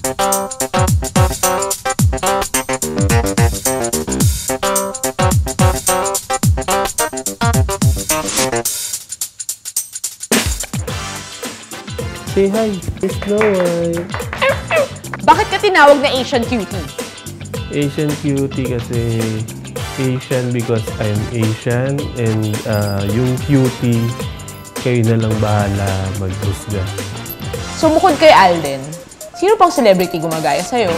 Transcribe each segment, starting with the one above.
Say hi, it's Snow White. Bakit ka tinawag na Asian cutie? Asian cutie kasi Asian because I'm Asian and yung cutie, kayo na lang bahala maghusga. So bukod kay Alden, sino pang celebrity gumagaya sa'yo?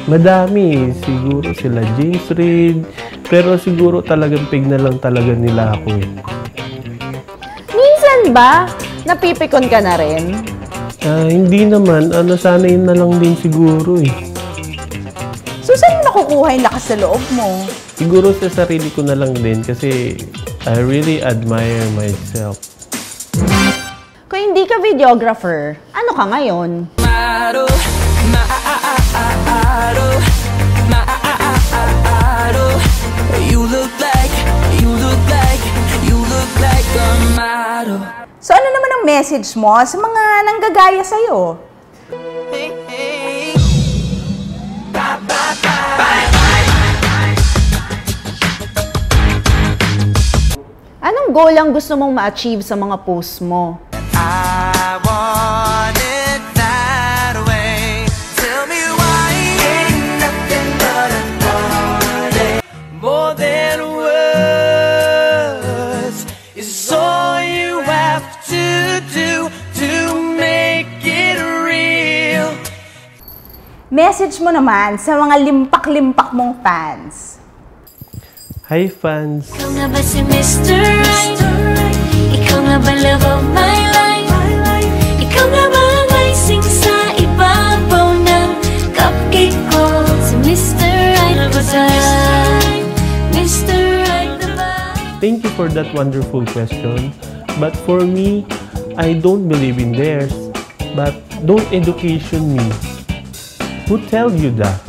Madami. Siguro sila James Reid. Pero siguro talagang pig na lang talaga nila ako eh. Minsan ba, napipikon ka na rin? Hindi naman. Nasanay na lang din siguro eh. So, saan mo nakukuha yung lakas sa loob mo? Siguro sa sarili ko na lang din kasi I really admire myself. Kung hindi ka videographer, ano ka ngayon? So ano naman ang message mo sa mga nanggagaya sa'yo? Anong goal ang gusto mong ma-achieve sa mga posts mo? Message mo naman sa mga limpak-limpak mong fans. Hi fans! Ikaw nga ba si Mr. Right? Ikaw nga ba love of my life? Ikaw nga ba ang icing sa ibabaw ng cupcake ko? Si Mr. Right na ba tayo? Mr. Right na ba? Thank you for that wonderful question. But for me, I don't believe in theirs. But don't education me. Who tell you that?